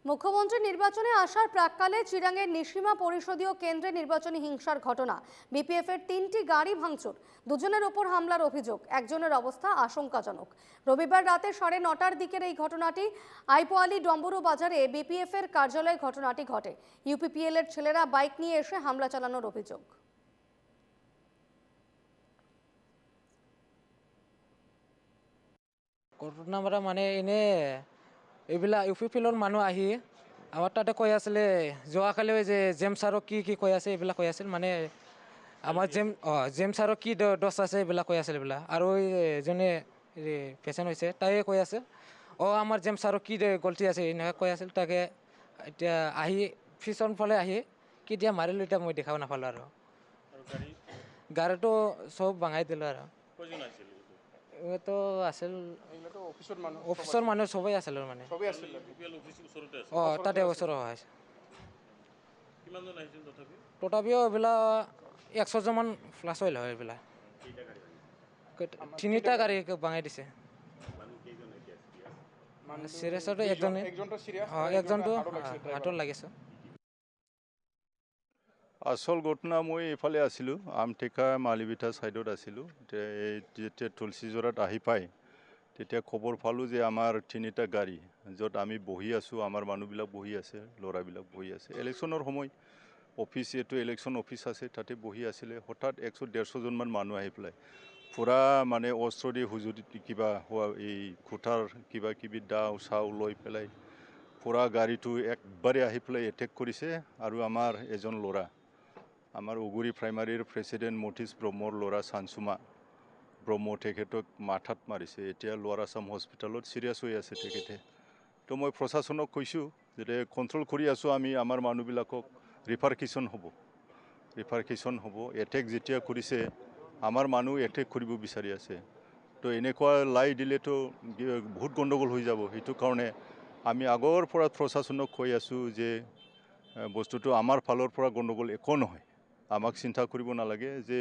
মুখ্যমন্ত্রী নির্বাচনে আসার প্রাক্কালে চিরাঙের নিশিমা পরিষদীয় কেন্দ্রে নির্বাচনী হিংসার ঘটনা। বিপিএফ এর 3টি গাড়ি ভাঙচুর, দুজনের ওপর হামলার অভিযোগ, একজনের অবস্থা আশঙ্কাজনক। রবিবার রাতে 9:30টার দিকের এই ঘটনাটি আইপোয়ালি ডম্বরু বাজারে বিপিএফ এর কার্যালয়ে ঘটনাটি ঘটে। ইউপিপিএল এর ছেলেরা বাইক নিয়ে এসে হামলা চালানোর অভিযোগ। ঘটনা মানে এনে এইবিলাক ইউপিপিএলৰ মানুহ আহি আমাৰ তাতে কৈ আছিলে যোৱাকালি যে জেম ছাৰক কি কৈ আছে এইবিলাক কৈ আছিল মানে আমাৰ জেম ছাৰক কি দোষ আছে এইবিলাক কৈ আছিল এইবিলাক আৰু এজনে পেচেণ্ট হৈছে তাই কৈ আছে আমাৰ জেম ছাৰক কি গল্টি আছে এনেকৈ কৈ আছিল। তাকে এতিয়া আহি পিছন ফালে আহি কেতিয়া মাৰিলোঁ এতিয়া মই দেখাব নাপালোঁ আৰু গাড়ীটো চব ভাঙাই দিলোঁ আৰু তো আছিল অফিচৰ মানুহ সবেই আছিল মানে তাতে ওচৰ হয় তথাপিও এইবিলাক 100জন মান প্লাছ হ'ল হয়। এইবিলাক 3টা গাড়ী ভাঙাই দিছে। চিৰিয়াছতো একজনটো হাতত লাগিছে। আসল ঘটনা মই এইফালে আছিলোঁ, আমটেকা মালিবিঠা ছাইডত আছিলোঁ। যেতিয়া তুলসীজোৰাত আহি পায় তেতিয়া খবৰ পালোঁ যে আমাৰ 3টা গাড়ী য'ত আমি বহি আছোঁ, আমাৰ মানুহবিলাক বহি আছে, ল'ৰাবিলাক বহি আছে। ইলেকশ্যনৰ সময় অফিচ, এইটো ইলেকশ্যন অফিচ আছে, তাতে বহি আছিলে। হঠাৎ 100-150জনমান মানুহ আহি পেলাই পূৰা মানে অস্ত্ৰ দি হুজুৰি কিবা এই খুটাৰ কিবা কিবি দাও চাও লৈ পেলাই পূৰা গাড়ীটো একবাৰে আহি পেলাই এটেক কৰিছে। আৰু আমাৰ এজন ল'ৰা, আমাৰ উগুৰি প্ৰাইমাৰীৰ প্ৰেচিডেণ্ট মতিছ ব্ৰহ্মৰ ল'ৰা চানচুমা ব্ৰহ্ম, তেখেতক মাথাত মাৰিছে। এতিয়া লোৱাৰ আছাম হস্পিটেলত চিৰিয়াছ হৈ আছে তেখেতে। তো মই প্ৰশাসনক কৈছোঁ যে কণ্ট্ৰল কৰি আছোঁ আমি, আমাৰ মানুহবিলাকক ৰিপাৰ্কিশ্যন হ'ব। এটেক যেতিয়া কৰিছে আমাৰ মানুহ এটেক কৰিব বিচাৰি আছে। তো এনেকুৱা লাই দিলেতো বহুত গণ্ডগোল হৈ যাব। সেইটো কাৰণে আমি আগৰ পৰা প্ৰশাসনক কৈ আছোঁ যে বস্তুটো আমাৰ ফালৰ পৰা গণ্ডগোল একো নহয়, আমাক চিন্তা কৰিব নালাগে যে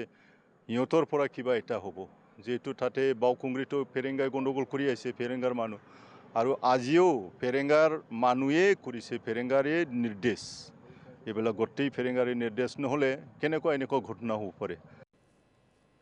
সিহঁতৰ পৰা কিবা এটা হ'ব। যিহেতু তাতে বাওকুংগ্ৰীটো ফেৰেংগাই গণ্ডগোল কৰি আছে, ফেৰেংগাৰ মানুহ, আৰু আজিও ফেৰেংগাৰ মানুহে কৰিছে, ফেৰেংগাৰে নিৰ্দেশ। এইবিলাক গোটেই ফেৰেংগাৰে নিৰ্দেশ নহ'লে কেনেকুৱা এনেকুৱা ঘটনা হ'ব পাৰে।